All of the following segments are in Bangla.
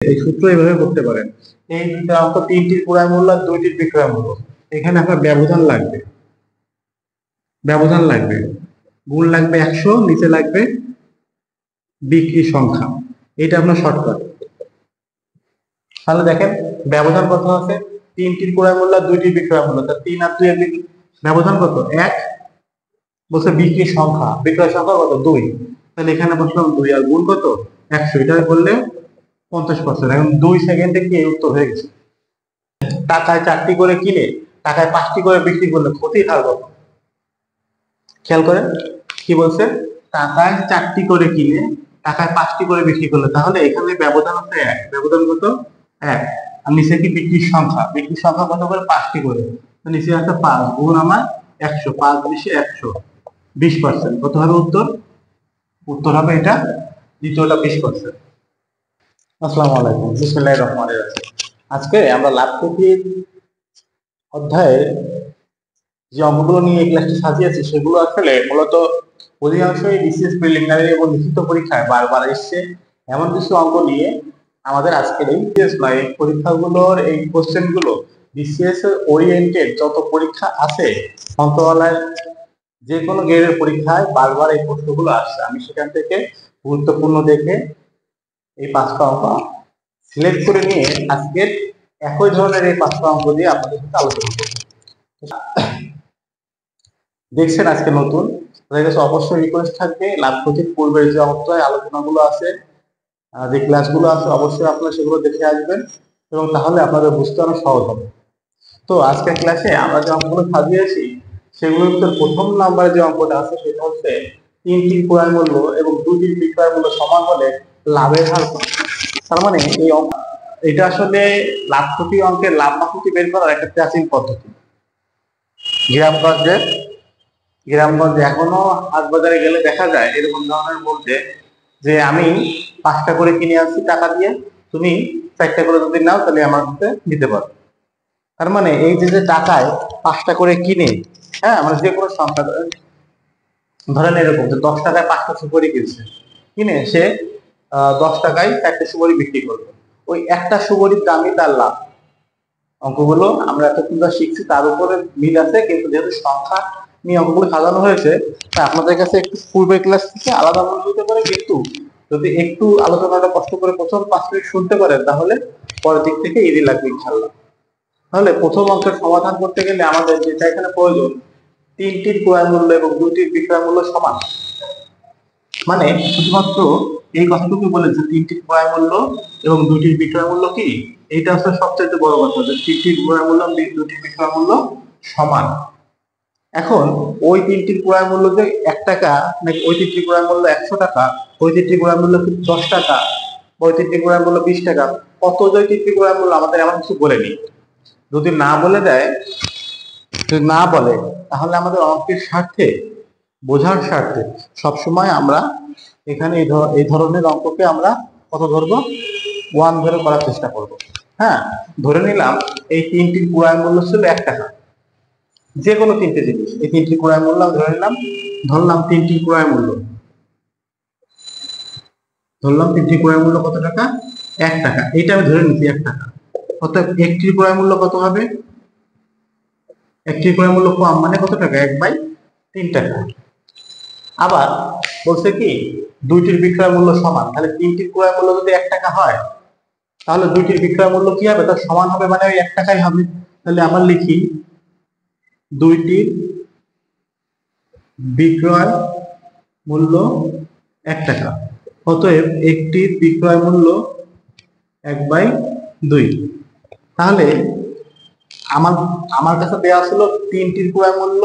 এই সূত্র এইভাবে করতে পারেন। এই দুইটা অঙ্ক, তিনটির ক্রয় মূল্য আর দুইটির বিক্রয় মূল্য, এখানে আপনার ব্যবধান লাগবে, গুণ লাগবে 100, নিচে লাগবে বিক্রি সংখ্যা। এটা আপনার শর্টকাট। তাহলে দেখেন ব্যবধান কত আছে, তিনটির ক্রয় মূল্য আর দুইটির বিক্রয় মূল্য, তা 3 আর 2 এর ব্যবধান কত, 1। বলছে বিক্রি সংখ্যা, বিক্রয় সংখ্যা কত, 2। তাহলে এখানে বসলাম 2 আর গুণ কত, 100, এটা করলে 50%। এখন 2 সেকেন্ডে কি উত্তর হয়ে গেছে। টাকায় 4টি করে কিনে টাকায় 5টি করে বিক্রি করলে ক্ষতির হার কত? খেয়াল করেন কি বলছে, টাকায় 4টি করে কিনে টাকায় 5টি করে বিক্রি করলে, তাহলে এখানে ব্যবধান হচ্ছে 1, ব্যবধান কত, 1। আর নিচে কি বিক্রির সংখ্যা, কত করে, 5টি করে, তো নিচে আছে 5 গুণ আমার 100, 5 বেশি 100, 20%। কত হবে উত্তর? উত্তর হবে এটা দ্বিতীয়টা, 20%। আসসালামু আলাইকুম, বিসমিল্লাহির রহমানির রহিম। আজকে আমরা লাভ ক্ষতির অধ্যায়ে যে অঙ্কগুলো নিয়ে এই ক্লাসটি সাজিয়েছি, সেগুলো আসলে মূলত অধিকাংশই বিসিএস প্রিলিমিনারি এবং লিখিত পরীক্ষায় বারবার এসছে। এমন কিছু অঙ্ক নিয়ে আমাদের আজকের এই পরীক্ষাগুলোর এই কোশ্চেনগুলো বিসিএস ওরিয়েন্টেড যত পরীক্ষা আছে মন্ত্রণালয়ের যে কোনো গ্রেডের পরীক্ষায় বারবার এই প্রশ্নগুলো আসছে। আমি সেখান থেকে গুরুত্বপূর্ণ দেখে এই 5টা অঙ্ক সিলেক্ট করে নিয়ে আজকের একই ধরনের এই 5টা অঙ্ক দিয়ে আপনাদের সাথে আলোচনা করব। দেখছেন আজকে নতুন, তাদের কাছে অবশ্যই রিকোয়েস্ট থাকবে লাভ ক্ষতির পূর্বের যে অধ্যায় আলোচনাগুলো আছে, যে ক্লাসগুলো আছে, অবশ্যই আপনারা সেগুলো দেখে আসবেন এবং তাহলে আপনাদের বুঝতে অনেক সহজ হবে। তো আজকের ক্লাসে আমরা যে অঙ্কগুলো সাজিয়েছি সেগুলোর ভিতর প্রথম নাম্বারে যে অঙ্কটা আছে সেটা হচ্ছে 3টির ক্রয় মূল্য এবং 2টির বিক্রয় মূল্য সমান হলে লাভের হার কত। তার মানে এই অঙ্ক, এটা আসলে লাভ ক্ষতি অঙ্কের লাভ বা ক্ষতি বের করার একটা প্রাচীন পদ্ধতি। গ্রামগঞ্জে এখনো হাট বাজারে গেলে দেখা যায় এরকম ধরনের বলতে যে আমি 5টা করে কিনে আনছি টাকা দিয়ে, তুমি 4টা করে যদি নাও তাহলে আমার কাছে নিতে পারো। তার মানে এই যে টাকায় 5টা করে কিনে, হ্যাঁ, মানে যে কোনো সংখ্যা ধরেন এরকম যে 10 টাকায় 5টা সুপারি কিনছে, কিনে সে 10 টাকায় 4টে সুপারি বিক্রি করবে, ওই একটা সুপারির দামই তার লাভ। অঙ্কগুলো আমরা এতক্ষণ যা শিখছি তার উপরে মিল আছে, কিন্তু যেহেতু সংখ্যা নিয়ে অঙ্কগুলো সাজানো হয়েছে তা আপনাদের কাছে একটু পূর্বের ক্লাস থেকে আলাদা মনে হতে পারে, কিন্তু যদি একটু আলোচনাটা কষ্ট করে প্রথম 5 মিনিট শুনতে পারেন তাহলে পরের দিক থেকে ইজি লাগবে ইনশাল্লাহ। তাহলে প্রথম অঙ্কের সমাধান করতে গেলে আমাদের যেটা এখানে প্রয়োজন, 3টির ক্রয় মূল্য এবং 2টির বিক্রয় মূল্য সমান। মানে শুধুমাত্র এই কথাটুকু বলে যে 3টির ক্রয় মূল্য এবং 2টির বিক্রয় মূল্য কি, এইটা হচ্ছে সবচেয়ে বড় কথা, যে 3টির ক্রয় মূল্য 2টির বিক্রয় মূল্য সমান। এখন ওই 3টির ক্রয় মূল্য যে 1 টাকা, নাকি ওই 3টির ক্রয় মূল্য 100 টাকা, ওই 3টির ক্রয় মূল্য 10 টাকা, ওই 3টির ক্রয় মূল্য 20 টাকা, কত যে 3টির ক্রয় মূল্য আমাদের এমন কিছু বলেনি। যদি না বলে দেয়, যদি না বলে, তাহলে আমাদের অঙ্কের স্বার্থে, বোঝার স্বার্থে সবসময় আমরা এখানে এই ধরনের অঙ্ককে আমরা কত ধরবো, 1 ধরে করার চেষ্টা করব। হ্যাঁ, ধরে নিলাম এই 3টির ক্রয় মূল্য ছিল 1 টাকা, যে কোনো 3টে জিনিস, এই 3টির ক্রয় মূল্য ধরে নিলাম, ধরলাম 3টির ক্রয় মূল্য, ধরলাম 3টির ক্রয় মূল্য কত টাকা, 1 টাকা, এইটা আমি ধরে নিচ্ছি 1 টাকা। অর্থাৎ একটির ক্রয় মূল্য কত হবে, একটির ক্রয় মূল্য কম মানে কত টাকা, 1/3 টাকা। আবার বলছে কি 2টির বিক্রয় মূল্য সমান, তাহলে 3টির ক্রয় মূল্য যদি 1 টাকা হয় তাহলে 2টির বিক্রয় মূল্য কি হবে, তার সমান হবে, মানে ওই 1 টাকাই হবে। তাহলে আবার লিখি 2টির বিক্রয় মূল্য 1 টাকা, অতএব একটির বিক্রয় মূল্য 1/2। তাহলে আমার আমার কাছে দেওয়া ছিল 3টির ক্রয় মূল্য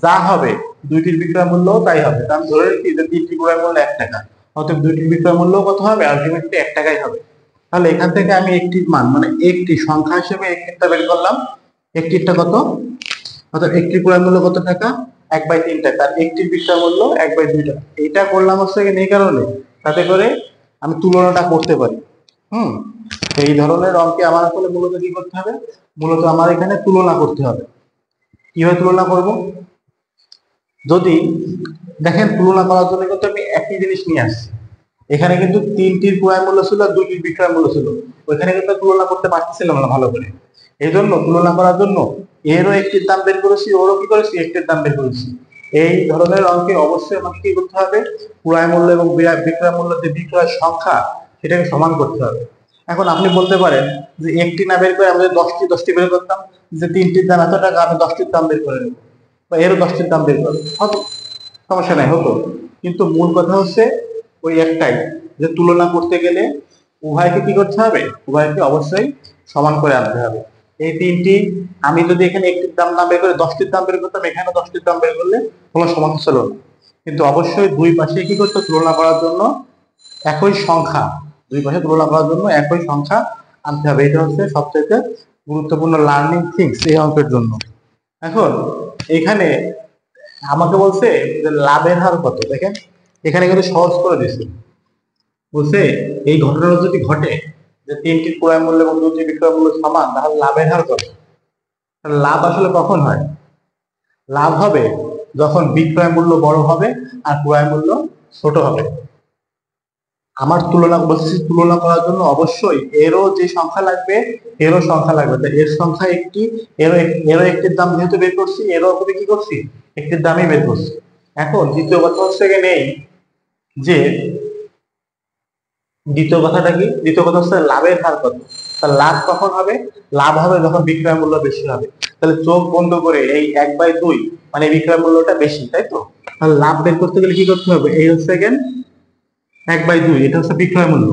যা হবে 2টির বিক্রয় মূল্য তাই হবে। আমি ধরে নিচ্ছি যে 3টির ক্রয় মূল্য 1 টাকা, অতএব 2টির বিক্রয় মূল্য কত হবে, আলটিমেটলি 1 টাকাই হবে। তাহলে এখান থেকে আমি একটির মান, মানে একটি সংখ্যা হিসেবে একটিরটা বের করলাম, একটিরটা কত, অর্থাৎ একটির ক্রয় মূল্য কত টাকা, 1/3 টাকা, আর একটির বিক্রয় মূল্য 1/2 টাকা। এটা করলাম হচ্ছে এই কারণে তাতে করে আমি তুলনাটা করতে পারি। এই ধরনের অঙ্কে আমার আসলে মূলত কি করতে হবে, মূলত আমার এখানে তুলনা করতে হবে। কিভাবে তুলনা করব, যদি দেখেন তুলনা করার জন্য কিন্তু আমি একই জিনিস নিয়ে আসছি, এখানে কিন্তু তিনটির ক্রয় মূল্য ছিল আর দুইটির বিক্রয় মূল্য ছিল, ওইখানে কিন্তু তুলনা করতে পারতেছিলাম না ভালো করে। এই জন্য তুলনা করার জন্য এরও একটির দাম বের করেছি, ওরও কি করেছি একটির দাম বের করেছি। এই ধরনের অঙ্কে অবশ্যই আমাকে কি করতে হবে, ক্রয় মূল্য এবং বিক্রয় মূল্য যে বিক্রয় সংখ্যা সেটাকে সমান করতে হবে। এখন আপনি বলতে পারেন যে একটি না বের করে আমি যদি দশটি বের করতাম, যে তিনটির দাম এত টাকা, আমি 10টির দাম বের করে নেবো, বা এরও 10টির দাম বের করবো, হতো, সমস্যা নাই, হতো। কিন্তু মূল কথা হচ্ছে ওই একটাই, যে তুলনা করতে গেলে উভয়কে কি করতে হবে, উভয়কে অবশ্যই সমান করে আনতে হবে। এই তিনটি, আমি যদি এখানে একটির দাম না বের করে 10টির দাম বের করতাম, এখানে 10টির দাম বের করলে কোনো সমস্যা ছিল না। কিন্তু অবশ্যই দুই পাশে কি করতে, তুলনা করার জন্য একই সংখ্যা, দুই পাশে তুলনা করার জন্য একই সংখ্যা আনতে হবে। এটা হচ্ছে সবচেয়ে গুরুত্বপূর্ণ লার্নিং থিংস এই অঙ্কের জন্য। এখন এখানে আমাকে বলছে যে লাভের হার কত, দেখেন এখানে কিন্তু সহজ করে দিচ্ছে, বলছে এই ঘটনাটা যদি ঘটে যে তিনটির ক্রয় মূল্য এবং দুটির বিক্রয় মূল্য সমান, তাহলে লাভের হার কত। লাভ আসলে কখন হয়, লাভ হবে যখন বিক্রয় মূল্য বড় হবে আর ক্রয় মূল্য ছোট হবে। আমার তুলনা বলছি, তুলনা করার জন্য অবশ্যই এরও যে সংখ্যা লাগবে, এরও সংখ্যা লাগবে, তাই এর সংখ্যা একটি, এরও একটির দাম যেহেতু বের করছি, এরও হবে কি করছি, একটির দামই বের করছি। এখন দ্বিতীয় কথা হচ্ছে নেই যে, দ্বিতীয় কথাটা কি, দ্বিতীয় কথা হচ্ছে লাভের হার কত। তাহলে লাভ কখন হবে, লাভ হবে যখন বিক্রয় মূল্য বেশি হবে। তাহলে চোখ বন্ধ করে এই 1/2 মানে বিক্রয় মূল্যটা বেশি, তাই তো। তাহলে লাভ বের করতে গেলে কি করতে হবে, এই হচ্ছে 1/2, এটা হচ্ছে বিক্রয় মূল্য,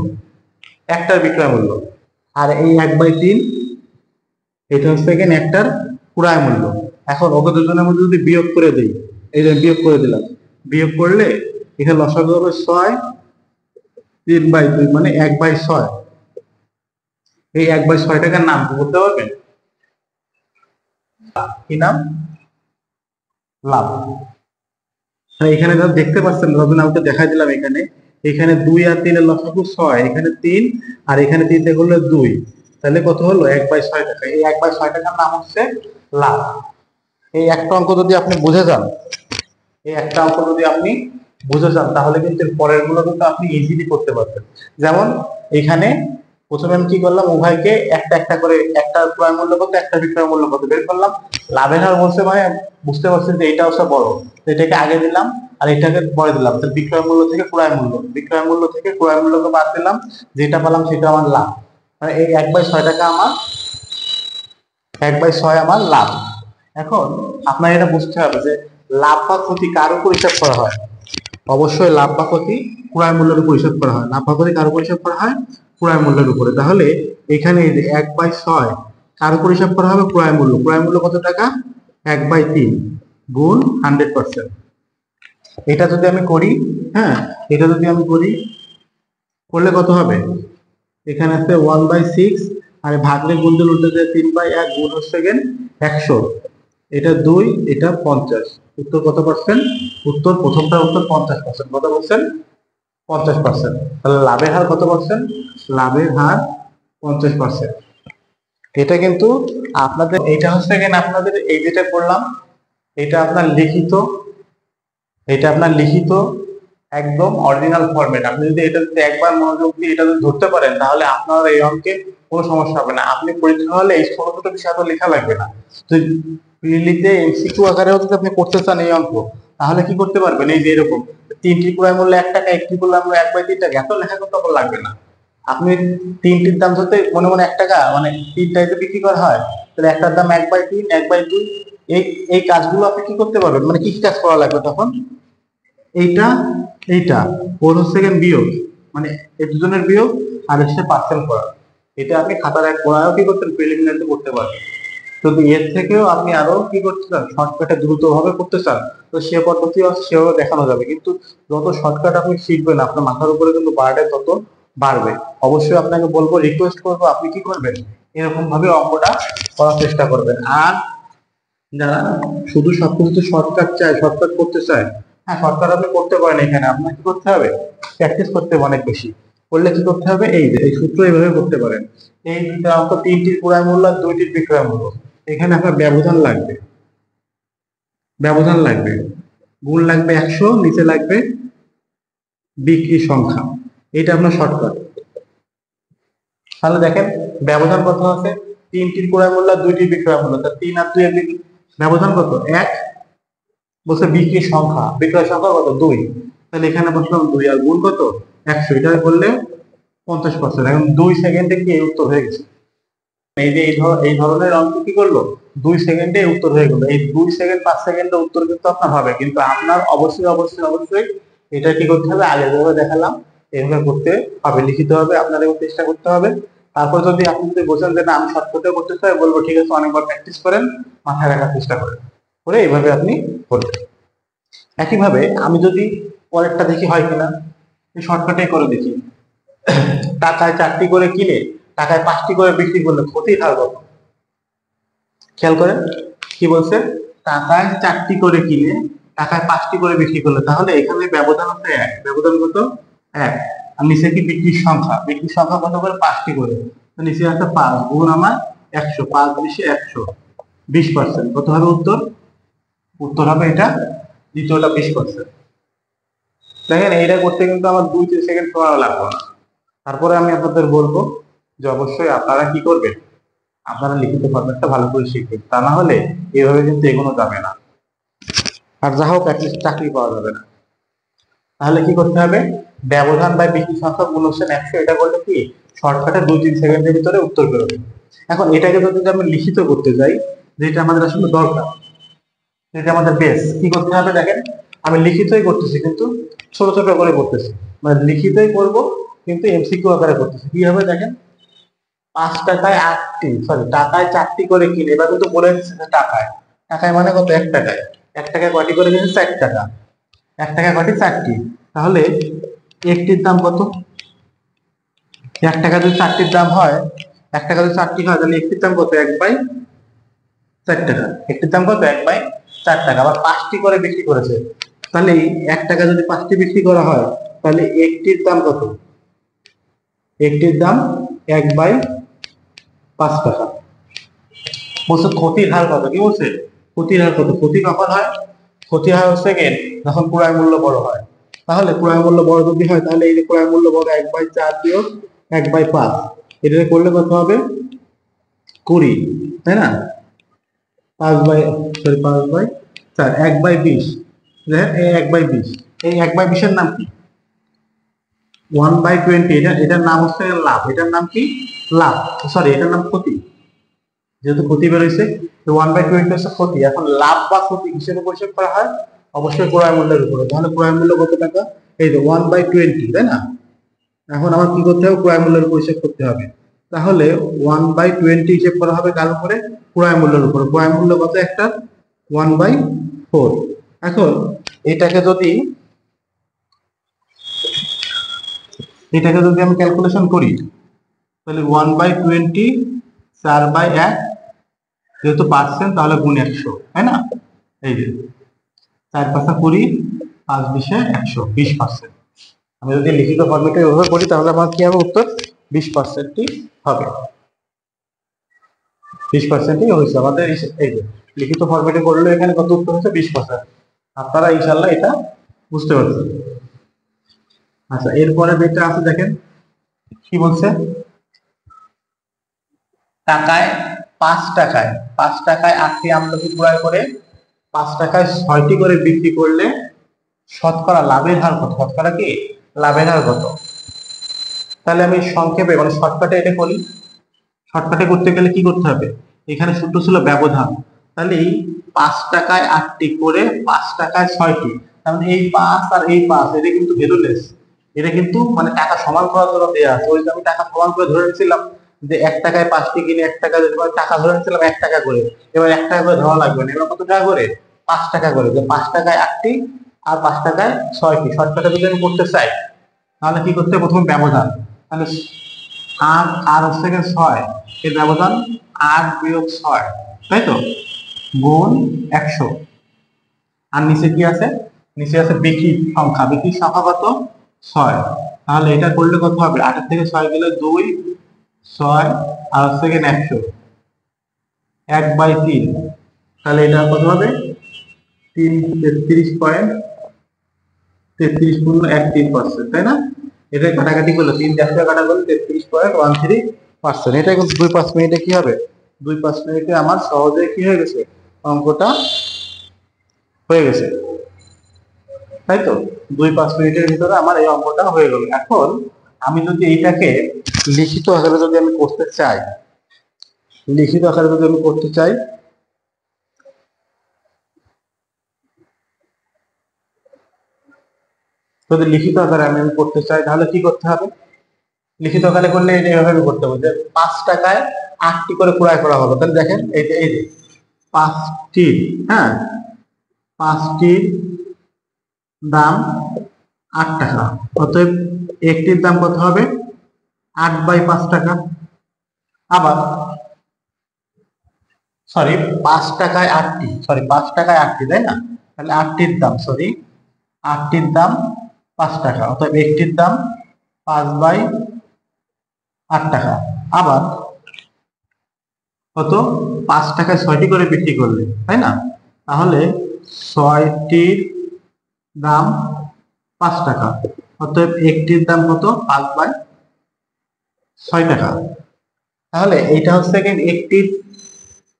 একটার বিক্রয় মূল্য। আর এই 1/3 এটা হচ্ছে একটার ক্রয় মূল্য। এখন ওকে দুজনের মধ্যে যদি বিয়োগ করে দিই, এই যে বিয়োগ করে দিলাম, বিয়োগ করলে এখানে লসাগু হবে 6, 3/2 মানে 1/6। এই 1/6 টাকার নাম বলতে পারবেন, কি নাম, লাভ। এখানে যা দেখতে পাচ্ছেন, রবিন আমাকে দেখাই দিলাম, এখানে এখানে 2 আর 3 এর লসাগু 6, এখানে 3 আর এখানে 3 থেকে হলো 2, তাহলে কত হলো 1/6 টাকা। এই 1/6 টাকার নাম হচ্ছে লাভ। এই একটা অঙ্ক যদি আপনি বুঝে যান, এই একটা অঙ্ক যদি আপনি বুঝে যান, তাহলে কিন্তু পরের গুলো কিন্তু আপনি ইজিলি করতে পারবেন। যেমন এখানে প্রথমে আমি কি করলাম, উভয়কে একটা একটা করে, একটা ক্রয় মূল্য কত, একটা বিক্রয় মূল্য কত বের করলাম। লাভের হার বলছে মানে বুঝতে পারছেন যে এটা হচ্ছে বড়, এটাকে আগে দিলাম আর এটাকে পরে দিলাম। তো বিক্রয় মূল্য থেকে ক্রয় মূল্য, বিক্রয় মূল্য থেকে ক্রয় মূল্যকে বাদ দিলাম, যেটা পেলাম সেটা আমার লাভ। মানে এই 1/6 টাকা আমার, 1/6 আমার লাভ। এখন আপনার এটা বুঝতে হবে যে লাভ বা ক্ষতি কার উপর হিসাব করা হয়, অবশ্যই লাভ বা ক্ষতি ক্রয় মূল্যের উপর হিসাব করা হয়। লাভ বা ক্ষতি কার উপর হিসাব করা হয়, ক্রয় মূল্যের উপরে। তাহলে এখানে 1/6 কার উপর হিসাব করা হবে, ক্রয় মূল্য। ক্রয় মূল্য কত টাকা, 1/3 গুণ 100%। এটা যদি আমি করি, হ্যাঁ এটা যদি আমি করি, করলে কত হবে, এখানে আছে 1/6 আর ভাগলে গুণতে উল্টে যায় 3/1 গুণ হচ্ছে 100, এটা 2, এটা 50। উত্তর কত পার্সেন্ট, উত্তর প্রথমটার উত্তর 50%। কত পার্সেন্ট, 50%। তাহলে লাভের হার কত পার্সেন্ট, লাভের হার 50%। এটা কিন্তু আপনাদের, এটা হচ্ছে আপনাদের এই যেটা করলাম, এটা আপনার লিখিত, এটা আপনার লিখিত একদম অরিজিনাল ফরম্যাট। আপনি যদি এটা যদি একবার মনোযোগ দিয়ে এটা যদি ধরতে পারেন, তাহলে আপনার এই অঙ্কে কোনো সমস্যা হবে না। আপনি পরীক্ষা হলে এই ছোট ছোট বিষয় তো লেখা লাগবে না। প্রিলিতে এমসিকিউ আকারেও যদি আপনি করতে চান এই অঙ্ক, তাহলে কি করতে পারবেন, এই যে এরকম তিনটি ক্রয় মূল্য 1 টাকা, একটি ক্রয় মূল্য 1/3 টাকা, এত লেখা করতে লাগবে না। আপনি তিনটির দাম ধরতে মনে মনে 1 টাকা, মানে তিনটায় তো বিক্রি করা হয়, তাহলে একটার দাম 1/3, 1/2, এই এই কাজগুলো আপনি কি করতে পারবেন, মানে কি কাজ করা লাগবে তখন, এইটা, এইটা ওর হচ্ছে বিয়োগ, মানে এই দুজনের বিয়োগ আর হচ্ছে পার্সেন্ট করা। এটা আপনি খাতার এক পড়ায়ও কি করতেন, প্রিলিমিনারিতে করতে পারবেন। যদি এর থেকেও আপনি আরো কি করতে চান, শর্টকাটে দ্রুত ভাবে করতে চান, তো সে পদ্ধতি আছে, সেভাবে দেখানো যাবে। কিন্তু যত শর্টকাট আপনি শিখবেন, আপনার মাথার উপরে কিন্তু বার্ডেন তত বাড়বে। অবশ্যই আপনাকে বলবো, রিকোয়েস্ট করবো, আপনি কি করবেন, এরকম ভাবে অঙ্কটা করার চেষ্টা করবেন। আর যারা শুধু সবকিছু শর্টকাট চায়, শর্টকাট করতে চায়, হ্যাঁ শর্টকাট আপনি করতে পারেন। এখানে আপনার কি করতে হবে, প্র্যাকটিস করতে হবে অনেক বেশি। করলে কি করতে হবে, এই যে এই সূত্র এইভাবে করতে পারেন। এই দুইটা অঙ্ক, তিনটির ক্রয় মূল্য আর দুইটির বিক্রয় মূল্য, এখানে আপনার ব্যবধান লাগবে, ব্যবধান লাগবে, গুণ লাগবে 100, নিচে লাগবে বিক্রি সংখ্যা। এটা আপনার শর্টকাট। তাহলে দেখেন ব্যবধান কত আছে, 3টির ক্রয় মূল্য 2টির বিক্রয় মূল্য, তা 3 আর 2 এর ব্যবধান কত 1, বলছে বিক্রির সংখ্যা, বিক্রয় সংখ্যা কত 2, তাহলে এখানে বসলাম 2 আর গুণ কত 100, এটা করলে 50%। এখন 2 সেকেন্ডে কি উত্তর হয়ে গেছে। এই যে এই ধরনের অঙ্ক কি করলো 2 সেকেন্ডে উত্তর হয়ে গেল। এই 2 সেকেন্ড 5 সেকেন্ডে উত্তর কিন্তু আপনার হবে, কিন্তু আপনার অবশ্যই অবশ্যই অবশ্যই এটা কি করতে হবে, আগে যেভাবে দেখালাম এইভাবে করতে হবে, লিখিত হবে, আপনার এবার চেষ্টা করতে হবে। তারপর যদি আপনি যদি বোঝেন যে না আমি শর্টকাটে করতে চাই, বলবো ঠিক আছে অনেকবার প্র্যাকটিস করেন, মাথায় রাখার চেষ্টা করেন, করে এইভাবে আপনি করবেন। একইভাবে আমি যদি পরেরটা দেখি হয় কিনা, এই শর্টকাটে করে দেখি। টাকায় 4টি করে কিনে টাকায় 5টি করে বিক্রি করলে ক্ষতির হার কত? খেয়াল করেন কি বলছে, টাকায় 4টি করে কিনে টাকায় 5টি করে বিক্রি করলে, তাহলে এখানে ব্যবধান হচ্ছে 1, ব্যবধান কত 1, আর নিচে কি বিক্রির সংখ্যা, বিক্রির সংখ্যা কত করে 5টি করে, তো নিচে আছে 5 গুণ আমার 100, 5 বেশি 100, 20%। কত হবে উত্তর? উত্তর হবে এটা দ্বিতীয়টা 20%। দেখেন এইটা করতে কিন্তু আমার 2-3 সেকেন্ড সময় লাগবে না। তারপরে আমি আপনাদের বলবো যে অবশ্যই আপনারা কি করবেন, আপনারা লিখিত ফরম্যাটটা ভালো করে শিখবেন, তা না হলে এইভাবে কিন্তু এগোনো যাবে না, আর যা হোক অ্যাটলিস্ট চাকরি পাওয়া যাবে না। তাহলে কি করতে হবে, ব্যবধান বা বিক্রি সংখ্যা গুণ হচ্ছে 100, এটা করলে কি শর্টকাটে 2-3 সেকেন্ডের ভিতরে উত্তর বেরোবে। এখন এটাকে যদি আমি লিখিত করতে যাই, যেটা আমাদের আসলে দরকার, যেটা আমাদের বেস, কি করতে হবে দেখেন, আমি লিখিতই করতেছি কিন্তু ছোট ছোট করে করতেছি, মানে লিখিতই করব কিন্তু এমসিকিউ আকারে করতেছি। কি হবে দেখেন, টাকায় 4টি করে কিনে, এবার কিন্তু বলে দিচ্ছে যে টাকায়, টাকায় মানে কত 1 টাকায়, 1 টাকায় কয়টি করে কিনেছে 4 টাকা, 1 টাকায় কয়টি 4টি, তাহলে একটির দাম কত, 1 টাকা যদি 4টির দাম হয়, 1 টাকা যদি 4টি হয় তাহলে একটির দাম কত 1/4 টাকা, একটির দাম কত 1/4 টাকা। আবার 5টি করে বিক্রি করেছে, তাহলে 1 টাকা যদি 5টি বিক্রি করা হয় তাহলে একটির দাম কত, একটির দাম 1/5 টাকা। বলছে ক্ষতির হার কত, কি বলছে ক্ষতির হার কত, ক্ষতি কখন হয়, ক্ষতির হার হচ্ছে যখন ক্রয় মূল্য বড় হয়। তাহলে ক্রয় মূল্য বড় যদি হয় তাহলে এই যে ক্রয় মূল্য বড় 1/4 বিয়োগ 1/5, এটা করলে কত হবে 20, তাই না, 5/4 1/20, দেখেন এই 1/20, এই 1/20 এর নাম কি 1/20, এটার নাম হচ্ছে লাভ, এটার নাম কি লাভ, সরি এটার নাম ক্ষতি, যেহেতু ক্ষতি বেরোইছে 1/20 হচ্ছে ক্ষতি। এখন লাভ বা ক্ষতি হিসেবে পরিশোধ করা হয় অবশ্যই ক্রয় মূল্যের উপরে, তাহলে ক্রয় মূল্য কত টাকা, এই যে 1/20, তাই না। এখন আমার কি করতে হবে, ক্রয় মূল্যের পরিশোধ করতে হবে, তাহলে 1/20 হিসেব করা হবে কার উপরে, ক্রয় মূল্যের উপরে, ক্রয় মূল্য কত একটা 1/4। এখন এটাকে যদি আমি ক্যালকুলেশন করি তাহলে 1/20 4/1, যেহেতু পার্সেন্ট তাহলে গুণ 100, তাই না, এই যে 4×5 = 20, 5×20 100, 20%। আমি যদি লিখিত ফরম্যাটে ব্যবহার করি তাহলে আমার কি হবে উত্তর 20%ই হবে, 20%ই হয়েছে আমাদের। এই যে লিখিত ফরম্যাটে করলে এখানে কত উত্তর হচ্ছে 20%। আপনারা ইনশাআল্লাহ এটা বুঝতে পারছেন। আচ্ছা এরপরে যেটা আছে দেখেন কি বলছে, টাকায় 5 টাকায় 8টি আমলকি ক্রয় করে 5 টাকায় 6টি করে বিক্রি করলে শতকরা লাভের হার কত, শতকরা কি লাভের হার কত। তাহলে আমি সংক্ষেপে মানে শর্টকাটে এটা করি, শর্টকাটে করতে গেলে কি করতে হবে, এখানে সূত্র ছিল ব্যবধান, তাহলে এই 5 টাকায় 8টি করে 5 টাকায় 6টি, তাহলে এই 5 আর এই 5 এটা কিন্তু ভ্যালুলেস, এটা কিন্তু মানে টাকা সমান করার জন্য দেওয়া আছে। ওই যে আমি টাকা সমান করে ধরে নিয়েছিলাম যে 1 টাকায় 5টি কিনে 1 টাকা, টাকা ধরে নিয়েছিলাম 1 টাকা করে, এবার 1 টাকা করে ধরা লাগবে না, এবার কত টাকা করে 5 টাকা করে, যে 5 টাকায় 8টি আর 5 টাকায় 6টি। শর্টকাটে যদি আমি করতে চাই তাহলে কি করতে হবে, প্রথমে ব্যবধান, তাহলে 8 আর হচ্ছে 6, এর ব্যবধান 8 বিয়োগ 6, তাই তো, গুণ 100, আর নিচে কি আছে, নিচে আছে বিক্রির সংখ্যা, বিক্রির সংখ্যা কত 6, তাহলে এটা করলে কত হবে, 8 থেকে 6 গেলে 2, 6 আর হচ্ছে 100, 1/3, তাহলে এটা কত হবে 33.33 × 1 3%, তাই না। এটা কাটাকাটি করলে 3 দিয়ে 100 কাটা করলে 33.13%। এটা কিন্তু 2-5 মিনিটে কি হবে, 2-5 মিনিটে আমার সহজে কি হয়ে গেছে, অঙ্কটা হয়ে গেছে, তাই তো। 2-5 মিনিটের ভিতরে আমার এই অঙ্কটা হয়ে গেল। এখন আমি যদি এইটাকে লিখিত আকারে যদি আমি করতে চাই, লিখিত আকারে যদি আমি করতে চাই, যদি লিখিত আকারে আমি করতে চাই তাহলে কি করতে হবে? লিখিত আকারে করলে এইভাবে করতে হবে যে 5 টাকায় 8টি করে ক্রয় করা হবে। তাহলে দেখেন এই যে 5টি, হ্যাঁ 5টির দাম 8 টাকা, অতএব একটির দাম কত হবে, 8/5 টাকা। আবার সরি 5 টাকায় 8টি, সরি 5 টাকায় 8টি, তাই না? তাহলে 8টির দাম, সরি 8টির দাম 5 টাকা, অতএব একটির দাম 5/8 টাকা। আবার কত, 5 টাকায় 6টি করে বিক্রি করলে, তাই না? তাহলে 6টির দাম 5 টাকা, অতএব একটির দাম কত, 5/6 টাকা। তাহলে এইটা হচ্ছে একটির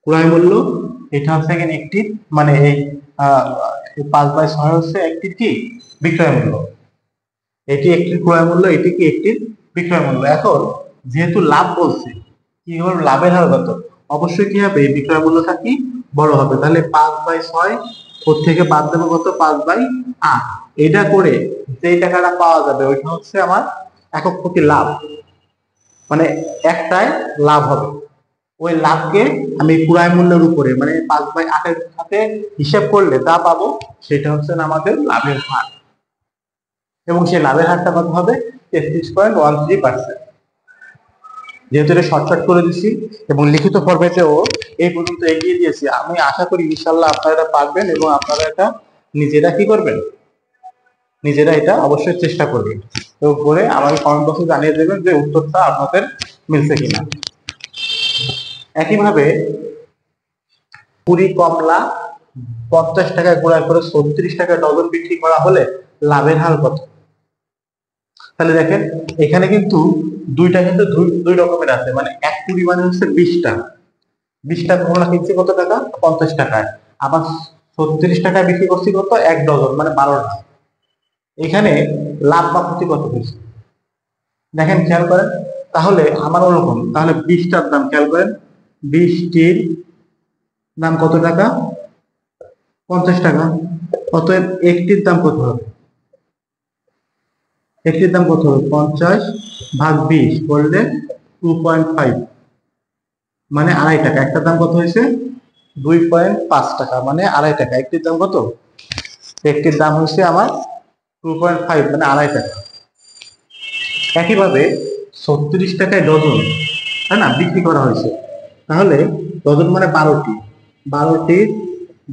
ক্রয় মূল্য, এটা হচ্ছে একটির মানে এই 5/6 হচ্ছে একটির কি বিক্রয় মূল্য, এটি একটির ক্রয় মূল্য, এটি কি একটির বিক্রয় মূল্য। এখন যেহেতু লাভ বলছে, কি হবে, লাভের হার কত, অবশ্যই কি হবে, বিক্রয় মূল্যটা কি বড় হবে। তাহলে 5/6 ওর থেকে বাদ দেবো কত, 5/8। এটা করে যে টাকাটা পাওয়া যাবে ওইটা হচ্ছে আমার একক প্রতি লাভ, মানে একটায় লাভ হবে। ওই লাভকে আমি ক্রয় মূল্যের উপরে মানে 5/8-এর সাথে হিসাব করলে যা পাবো সেটা হচ্ছে আমাদের লাভের হার, এবং সেই লাভের হারটা কত হবে, 33.13%। যেহেতু এটা শর্টকাট করে দিচ্ছি এবং লিখিত ফরম্যাটেও এই পর্যন্ত এগিয়ে দিয়েছি, আমি আশা করি ইনশাল্লাহ আপনারা এটা পারবেন এবং আপনারা এটা নিজেরা কি করবেন, নিজেরা এটা অবশ্যই চেষ্টা করবেন এবং করে আমাকে কমেন্ট বক্সে জানিয়ে দেবেন যে উত্তরটা আপনাদের মিলছে কিনা। একইভাবে পুরি কমলা 50 টাকায় ক্রয় করে 36 টাকা ডজন বিক্রি করা হলে লাভের হার কত? তাহলে দেখেন এখানে কিন্তু দুইটা কিন্তু দুই রকমের আছে, মানে এক পুরি মানে হচ্ছে 20টা, 20টা কমলা কিনছি কত টাকা, 50 টাকায়। আবার 36 টাকায় বিক্রি করছি কত, 1 ডজন মানে 12টা। এখানে লাভ বা ক্ষতি কত হয়েছে দেখেন, খেয়াল করেন। তাহলে আমার ওরকম, তাহলে 20টার দাম খেয়াল করেন, 20টির দাম কত টাকা, 50 টাকা, অতএব একটির দাম কত হবে, একটির দাম কত হবে, 50/20 করলে 2.5 মানে 2.5 টাকা। একটার দাম কত হয়েছে, 2.5 টাকা মানে 2.5 টাকা। একটির দাম কত, একটির দাম হচ্ছে আমার 2.5 মানে 2.5 টাকা। একইভাবে 36 টাকায় ডজন, তাই না, বিক্রি করা হয়েছে। তাহলে ডজন মানে 12টি, 12টির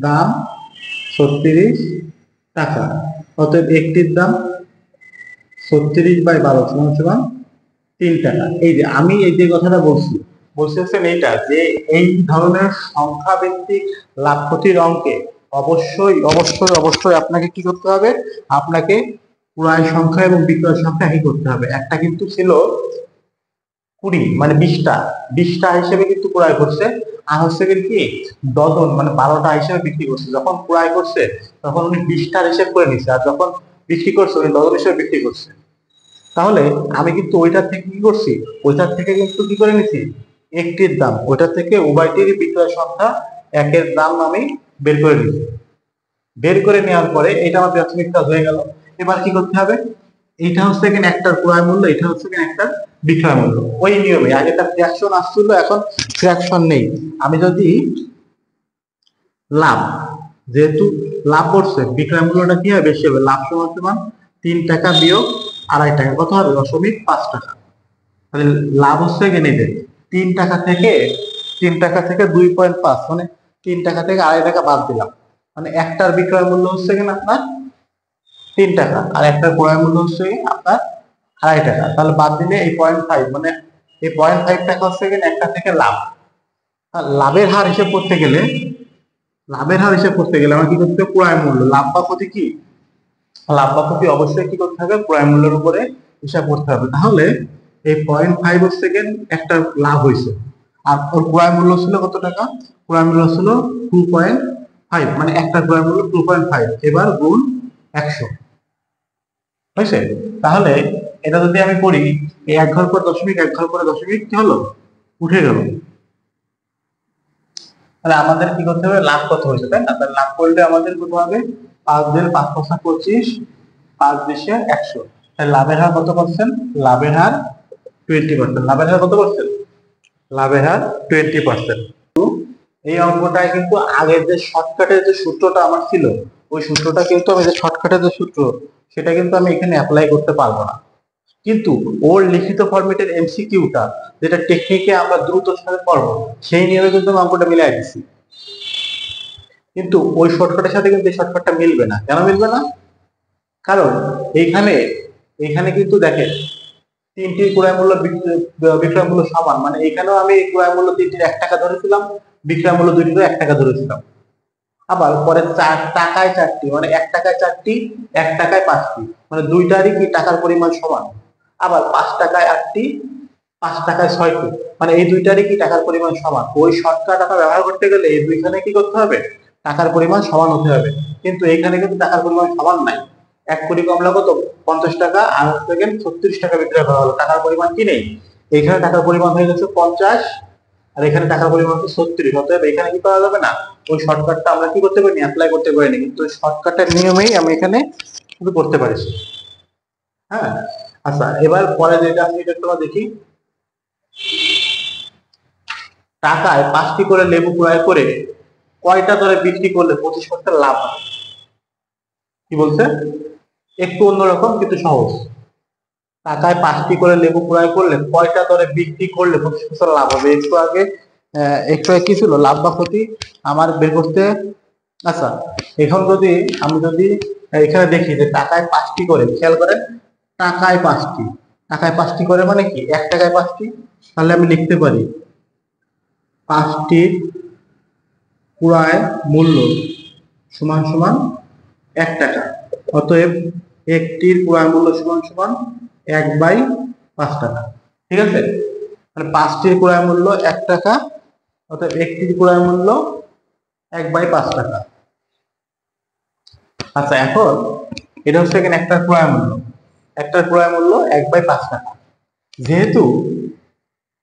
দাম 36 টাকা, অতএব একটির দাম 36/12 সমান 3 টাকা। এই যে আমি এই যে কথাটা বলছি, বলছি হচ্ছেন এইটা যে এই ধরনের সংখ্যা ভিত্তিক লাভ ক্ষতির অঙ্কে অবশ্যই অবশ্যই অবশ্যই আপনাকে কি করতে হবে, আপনাকে ক্রয় সংখ্যা এবং বিক্রয় সংখ্যা একই করতে হবে। একটা কিন্তু ছিল 20 মানে 20টা হিসেবে কিন্তু ক্রয় করছে, আর হচ্ছে কি ডজন মানে 12টা হিসেবে বিক্রি করছে। যখন ক্রয় করছে তখন উনি 20টার হিসেব করে নিচ্ছে, আর যখন বিক্রি করছে উনি ডজন হিসেবে বিক্রি করছে। তাহলে আমি কিন্তু ওইটার থেকে কি করছি, ওইটার থেকে কিন্তু কি করে নিছি, একটির দাম, ওইটার থেকে উভয়টির বিক্রয় সংখ্যা একের দাম আমি বের করে নিছি। বের করে নেওয়ার পরে এটা আমার প্রাথমিক কাজ হয়ে গেল। এবার কি করতে হবে, এইটা হচ্ছে কিনা একটার ক্রয় মূল্য, এটা হচ্ছে কিনা একটার বিক্রয় মূল্য। ওই নিয়মে আগে একটা ফ্র্যাকশন আসছিল, এখন ফ্র্যাকশন নেই। আমি যদি লাভ, যেহেতু লাভ করছে বিক্রয় মূল্যটা কি হবে, বেশি হবে, লাভ সমান 3 টাকা বিয়োগ 2.5 টাকা, কত হবে, 0.5 টাকা। তাহলে লাভ হচ্ছে কিনে যে 3 টাকা থেকে 2.5 মানে 3 টাকা থেকে 2.5 টাকা বাদ দিলাম, মানে একটার বিক্রয় মূল্য হচ্ছে কিনা আপনার 3 টাকা আর একটার ক্রয় মূল্য হচ্ছে আপনার 2.5 টাকা। তাহলে বাদ দিলে এই 0.5 মানে এই 0.5 টাকা হচ্ছে কিনা একটা থেকে লাভ। আর লাভের হার হিসেব করতে গেলে, লাভের হার হিসেব করতে গেলে আমার কি করতে হবে, ক্রয় মূল্য, লাভ বা ক্ষতি কি, লাভ বা ক্ষতি অবশ্যই কি করতে হবে, ক্রয় মূল্যের উপরে হিসাব করতে হবে। তাহলে এই 0.5 একটা লাভ হয়েছে, আর ওর ক্রয় মূল্য ছিল কত টাকা? ক্রয় মূল্য ছিল 2.5, মানে একটা ক্রয় মূল্য 2.5, এবার গুণ 100 হয়েছে। তাহলে এটা যদি আমি করি, এই 1 ঘর পর দশমিক, 1 ঘর পরে দশমিক কি হলো? উঠে গেল। তাহলে আমাদের কি করতে হবে? লাভ কত হয়েছে, তাই না? তাহলে লাভ করলে আমাদের কত হবে? 5 দিন 5 পয়সা 25, 5 10 100। তাহলে লাভের হার কত পার্সেন্ট? লাভের হার 20%। লাভের হার কত পার্সেন্ট? লাভের হার 20%। এই অঙ্কটায় কিন্তু আগের যে শর্টকাটের যে সূত্রটা আমার ছিল, ওই সূত্রটা কিন্তু আমি, যে শর্টকাটের যে সূত্র, সেটা কিন্তু আমি এখানে অ্যাপ্লাই করতে পারবো না। কিন্তু ওর লিখিত ফরম্যাটের এমসিকিউটা, যেটা টেকনিকে আমরা দ্রুত সাথে করবো, সেই নিয়মে কিন্তু আমি অঙ্কটা মিলাই দিচ্ছি। কিন্তু ওই শর্টকাটের সাথে কিন্তু এই শর্টকাটটা মিলবে না। কেন মিলবে না? কারণ এইখানে এইখানে কিন্তু দেখেন, তিনটির ক্রয় মূল্য বিক্রয় মূল্য সমান, মানে এখানেও আমি ক্রয় মূল্য তিনটির 1 টাকা ধরেছিলাম, বিক্রয় মূল্য দুইটিরও 1 টাকা ধরেছিলাম। আবার পরে 4 টাকায় 4টি, মানে 1 টাকায় 4টি, 1 টাকায় 5টি, মানে দুইটারই কি টাকার পরিমাণ সমান। আবার 5 টাকায় 8টি, 5 টাকায় 6টি, মানে এই দুইটারই কি টাকার পরিমাণ সমান। ওই শর্টকাট আমরা ব্যবহার করতে গেলে এই দুইখানে কি করতে হবে? টাকার পরিমাণ সমান হতে হবে। কিন্তু এখানে কিন্তু টাকার পরিমাণ সমান নাই। 1 কোটি কমলা কত? 50 টাকা, আর 36 টাকা বিক্রয় করা হলো, টাকার পরিমাণ কি নেই। এখানে টাকার পরিমাণ হয়ে গেছে 50, আর এখানে টাকার পরিমাণ হচ্ছে 36। অতএব এখানে কি করা যাবে না? ওই শর্টকাটটা আমরা কি করতে পারিনি? অ্যাপ্লাই করতে পারিনি। কিন্তু ওই শর্টকাটের নিয়মেই আমি এখানে শুধু করতে পারিছি। হ্যাঁ, আচ্ছা, এবার পরে যেটা আমি এটা দেখি, টাকায় 5টি করে লেবু ক্রয় করে কয়টা দরে বিক্রি করলে 25% লাভ হবে? কি বলছে? একটু অন্যরকম কিন্তু সহজ। টাকায় 5টি করে লেবু ক্রয় করলে কয়টা দরে বিক্রি করলে 25% লাভ হবে? একটু কি ছিল? লাভ বা ক্ষতি আমার বের করতে। আচ্ছা, এখন যদি আমি এখানে দেখি যে টাকায় 5টি করে, খেয়াল করেন, টাকায় 5টি, টাকায় 5টি করে মানে কি? 1 টাকায় 5টি। তাহলে আমি লিখতে পারি 5টির ক্রয় মূল্য সমান সমান 1 টাকা। অতএব একটির ক্রয় মূল্য সমান সমান 1/5 টাকা। ঠিক আছে? মানে 5টির ক্রয় মূল্য 1 টাকা, অতএব একটির ক্রয় মূল্য 1/5 টাকা। আচ্ছা, এখন এটা হচ্ছে এখানে একটার ক্রয় মূল্য, একটার ক্রয় মূল্য 1/5 টাকা। যেহেতু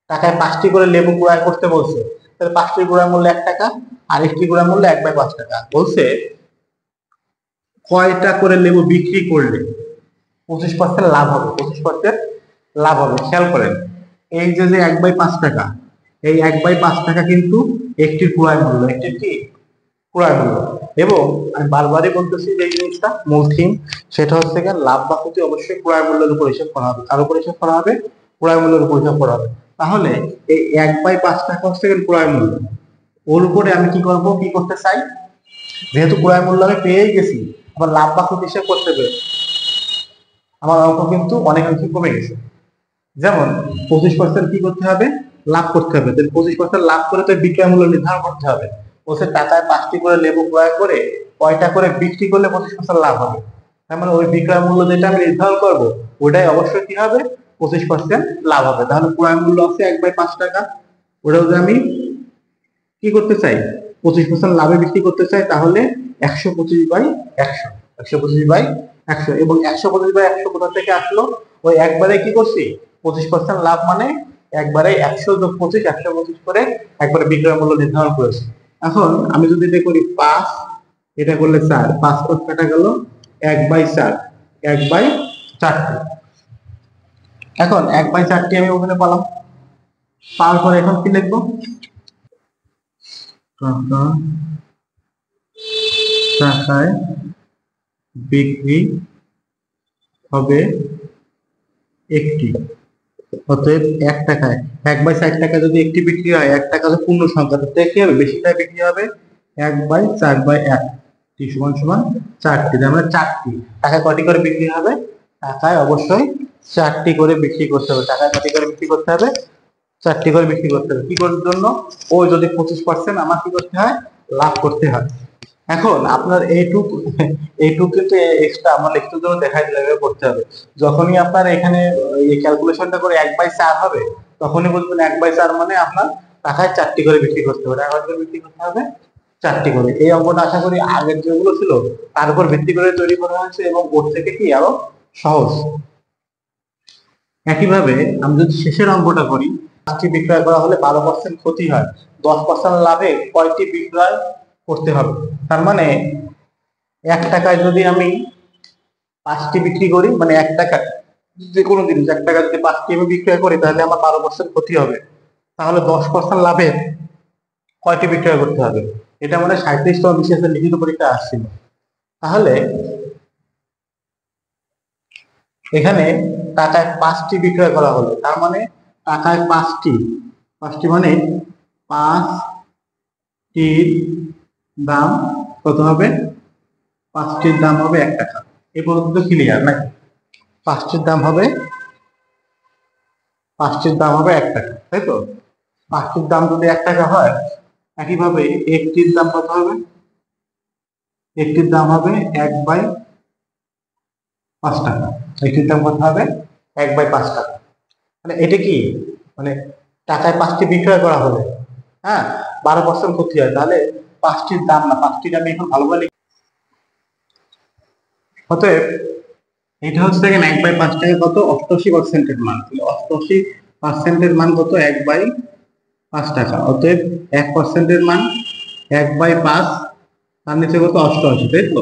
টাকায় 5টি করে লেবু ক্রয় করতে বলছে, তাহলে 5টির ক্রয় মূল্য 1 টাকা, আর একটি ক্রয় মূল্য 1/5 টাকা। বলছে কয়টা করে লেবু বিক্রি করলে 25% লাভ হবে। 25% লাভ হবে। খেয়াল করেন, এই যে 1/5 টাকা, এই 1/5 টাকা কিন্তু একটির ক্রয় মূল্য, একটির কি ক্রয় মূল্য। এবং আমি বারবারই বলতেছি যে এই জিনিসটা মূল থিম, সেটা হচ্ছে লাভ বা ক্ষতি অবশ্যই ক্রয় মূল্যের উপর হিসাব করা হবে। কার উপর হিসাব করা হবে? ক্রয় মূল্যের উপর হিসাব করা হবে। তাহলে এই 1/5 টাকা হচ্ছে ক্রয় মূল্য, ওর উপরে আমি কি করব, কি করতে চাই? যেহেতু ক্রয় মূল্য আমি পেয়েই গেছি, আবার লাভ বা ক্ষতি হিসাব করতে হবে, আমার অঙ্ক কিন্তু অনেকাংশে কমে গেছে। যেমন 25% কি করতে হবে? লাভ করতে হবে। 25% লাভ করে তো বিক্রয় মূল্য নির্ধারণ করতে হবে। বলছে টাকায় 5টি করে লেবু ক্রয় করে কয়টা করে বিক্রি করলে 25% লাভ হবে। তার মানে ওই বিক্রয় মূল্য যেটা আমি নির্ধারণ করবো, ওটাই অবশ্যই কি হবে? 25% লাভ হবে। তাহলে ক্রয় মূল্য আছে 1/5 টাকা, ওটা যদি আমি কি করতে চাই? 25% লাভে বিক্রি করতে চাই, তাহলে 125/100, 125/100। এবং 125/100 কোথা থেকে আসলো? ওই একবারে কি করছি? 25% লাভ মানে একবারে 100 যোগ 25, 125 করে একবারে বিক্রয় মূল্য নির্ধারণ করেছি। এখন আমি যদি এটা করি 5, এটা করলে 4, 5 কাটা গেল 1/4, 1/4টি। এখন 1/4টি আমি ওখানে পেলাম। পাওয়ার পরে এখন কি লিখবো? টাকায় বিক্রি হবে একটি, অতএব 1 টাকায় 1/4 টাকা যদি একটি বিক্রি হয়, 1 টাকা তো পূর্ণ সংখ্যা, তাতে কি হবে? বেশিটাই বিক্রি হবে। 1/4/1 টি সমান সমান 4টি। তার মানে 4টি। টাকায় কয়টি করে বিক্রি হবে? টাকায় অবশ্যই 4টি করে বিক্রি করতে হবে। টাকায় কয়টি করে বিক্রি করতে হবে? 4টি করে বিক্রি করতে হবে। কি করার জন্য? ও যদি 25% আমার কি করতে হয়? লাভ করতে হয়। এখন আপনার এইটুক কিন্তু এক্সট্রা আমার লিখতে জন্য দেখাই দিলে করতে হবে। যখনই আপনার এখানে এই ক্যালকুলেশনটা করে 1/4 হবে, তখনই বলবেন 1/4 মানে আপনার টাকায় 4টি করে বিক্রি করতে হবে, টাকা করে বিক্রি করতে হবে 4টি করে। এই অঙ্কটা আশা করি আগের যেগুলো ছিল তার উপর ভিত্তি করে তৈরি করা হয়েছে এবং ওর থেকে কি আরো সহজ। একইভাবে আমি যদি শেষের অঙ্কটা করি, 5টি বিক্রয় করা হলে 12% ক্ষতি হয়, 10% লাভে কয়টি বিক্রয় করতে হবে? তার মানে 1 টাকায় যদি আমি 5টি বিক্রি করি, মানে 1 টাকা যে কোনো জিনিস 1 টাকা যদি 5টি আমি বিক্রয় করি তাহলে আমার 12% ক্ষতি হবে। তাহলে 10% লাভে কয়টি বিক্রয় করতে হবে? এটা মানে 37তম বিশেষের লিখিত পরীক্ষা আসছিল। তাহলে এখানে টাকায় 5টি বিক্রয় করা হলো, তার মানে টাকায় 5টি মানে 5টির দাম কত হবে? 5টির দাম হবে 1 টাকা। এই পর্যন্ত ক্লিয়ার নাকি? 5টির দাম হবে 1 টাকা, তাই তো? 5টির দাম যদি 1 টাকা হয়, একইভাবে একটির দাম কত হবে? একটির দাম হবে 1/5 টাকা। একটির দাম কত হবে? 1/5 টাকা। মানে এটা কি, মানে টাকায় 5টি বিক্রয় করা হলে, হ্যাঁ, 12% ক্ষতি হয়, তাহলে 5টির দাম না, 5টির আমি এখন ভালোভাবে অতএব এটা হচ্ছে দেখেন 1/5 টাকা কত? 88%-এর মান। 88%-এর মান কত? 1/5 টাকা। অতএব 1%-এর মান 1/5, তার নিচে কত? 88, তাই তো?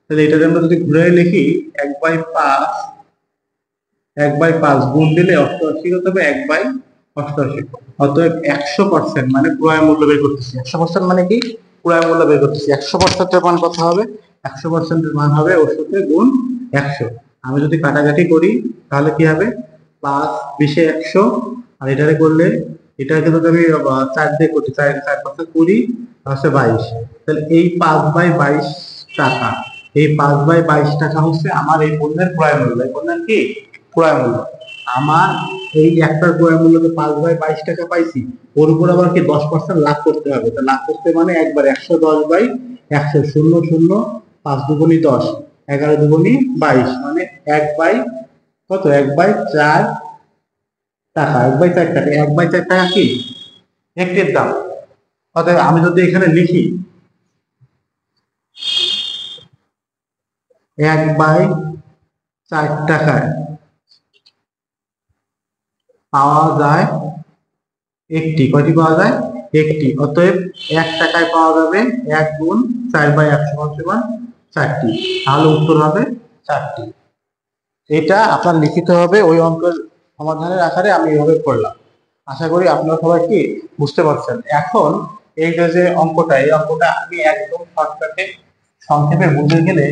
তাহলে এটা আমরা যদি ঘুরে লিখি, 1/5 গুণ দিলে 88 কত হবে? 1/88। অতএব 100% মানে ক্রয় মূল্য বের করতেছি। 100% মানে কি? ক্রয় মূল্য বের করতেছি। 100%-এর মান কত হবে? 100%-এর মান হবে 68 গুণ 100। আমি যদি কাটাকাটি করি তাহলে কি হবে? 5 20 100, আর এটারে করলে, এটাকে যদি আমি 4 দিয়ে করতে, 4 5 20 হচ্ছে 22। তাহলে এই 5/22 টাকা, এই 5/22 টাকা হচ্ছে আমার এই পণ্যের ক্রয় মূল্য। এই পণ্যের কি ক্রয় মূল্য? আমার এই একটার ক্রয় মূল্য তো 5/22 টাকা পাইছি, ওর উপর আবার কি 10% লাভ করতে হবে। তা লাভ করতে মানে একবার 110/100, 0 0 5 দুগুণি 10, 11 দুগুণি 22, মানে 1/4 টাকা। 1/4 টাকা, 1/4 টাকা কি একটির দাম। অতএব আমি যদি এখানে লিখি 1/4 টাকায় পাওয়া যায় একটি, কয়টি পাওয়া যায়? একটি। অতএব 1 টাকায় পাওয়া যাবে 1 গুণ 4/100 সমান 4টি। তাহলে উত্তর হবে 4টি। এটা আপনার লিখিত হবে ওই অঙ্কের সমাধানের আকারে আমি এভাবে করলাম। আশা করি আপনারা সবাই কি বুঝতে পারছেন। এখন এই যে অঙ্কটা, এই অঙ্কটা আমি একদম শর্টকাটে সংক্ষেপে বুঝে গেলে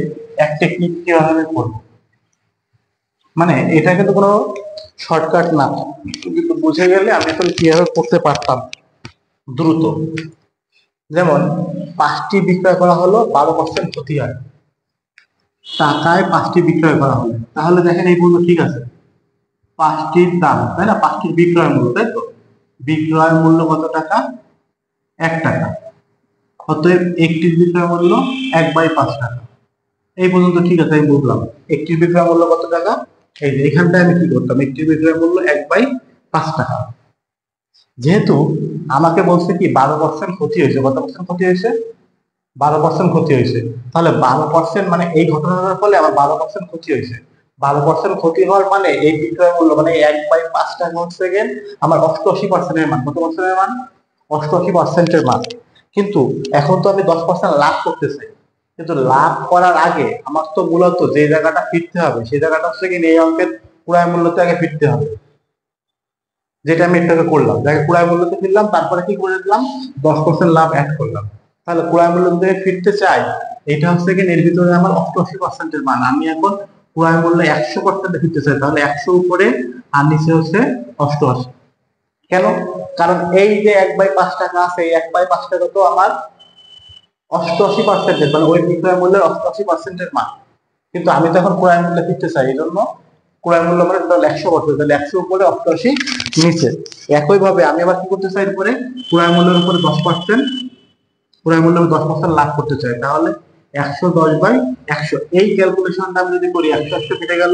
এক টেকনিক কিভাবে করব, মানে এটা কিন্তু কোনো শর্টকাট না, কিন্তু বুঝে গেলে আমি এখন কিভাবে করতে পারতাম দ্রুত। যেমন 5টি বিক্রয় করা হলো, 12% ক্ষতি হয়, টাকায় 5টি বিক্রয় করা হলো। তাহলে দেখেন এই পর্যন্ত ঠিক আছে, 5টির দাম, তাই না? 5টির বিক্রয় মূল্য, তাই তো? বিক্রয় মূল্য কত টাকা? 1 টাকা। অতএব একটির বিক্রয় মূল্য 1/5 টাকা। এই পর্যন্ত ঠিক আছে, আমি বুঝলাম একটির বিক্রয় মূল্য কত টাকা। এই যে এখানটায় আমি কি করতাম, একটির বিক্রয় মূল্য 1/5 টাকা। যেহেতু আমাকে বলছে কি 12% ক্ষতি হয়েছে, কত পার্সেন্ট ক্ষতি হয়েছে? 12% ক্ষতি হয়েছে। তাহলে 12% মানে এই ঘটনাটার ফলে আমার 12% ক্ষতি হয়েছে। 12% ক্ষতি হওয়ার মানে এই বিক্রয় মূল্য মানে 1/5 টাকা হচ্ছে গেল আমার 88%-এর মান। কত পার্সেন্টের মান? 88%-এর মান। কিন্তু এখন তো আমি 10% লাভ করতে চাই, কিন্তু লাভ করার আগে আমার তো মূলত যে জায়গাটা ফিরতে হবে সেই জায়গাটা হচ্ছে কি এই অঙ্কের ক্রয় মূল্যতে আগে ফিরতে হবে, যেটা আমি একটু আগে করলাম। দেখে ক্রয় মূল্যতে ফিরলাম, তারপরে কি করে দিলাম? 10% লাভ অ্যাড করলাম। তাহলে ক্রয় মূল্য যদি ফিরতে চাই, এটা হচ্ছে কি এর ভিতরে আমার 88%-এর মান। আমি এখন ক্রয় মূল্য 100%-এ ফিরতে চাই, তাহলে 100 উপরে আর নিচে হচ্ছে 88। কেন? কারণ এই যে 1/5 টাকা আছে, এই 1/5 টাকা তো আমার 88%-এর, মানে ওই বিক্রয় মূল্যের 88%-এর মান। কিন্তু আমি তো এখন ক্রয় মূল্যে ফিরতে চাই, এই জন্য ক্রয় মূল্য মানে টোটাল 100%, তাহলে 100 উপরে 88 নিচে। একই ভাবে আমি আবার কি করতে চাই, উপরে ক্রয় মূল্যের উপরে 10% পুরো মূল্য 10% লাভ করতে চাই, তাহলে 110/100, এই ক্যালকুলেশনটা আমি যদি করি 100 কেটে গেল,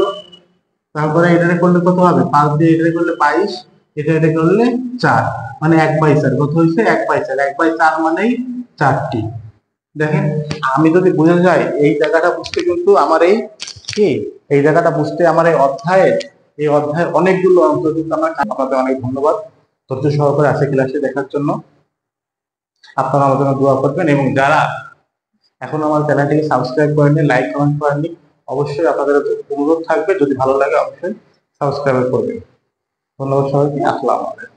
তারপরে এটা করলে কত হবে, 5 দিয়ে এটা করলে 22, এটা করলে 4, মানে 1/4 কত হয়েছে, 1/4, 1/4 মানেই 4টি। দেখেন আমি যদি বুঝে যাই এই জায়গাটা বুঝতে, কিন্তু আমার এই জায়গাটা বুঝতে আমার এই অধ্যায়ের অনেকগুলো অঙ্ক কিন্তু আমার। আপনাদের অনেক ধন্যবাদ ধৈর্য সহকারে আজকে ক্লাসে দেখার জন্য। আপনারা আমার জন্য দোয়া করবেন, এবং যারা এখন আমার চ্যানেলটিকে সাবস্ক্রাইব করেননি, লাইক কমেন্ট করেননি, অবশ্যই আপনাদের অনুরোধ থাকবে যদি ভালো লাগে অবশ্যই সাবস্ক্রাইব করবেন। ধন্যবাদ সবাইকে, আসসালামু আলাইকুম।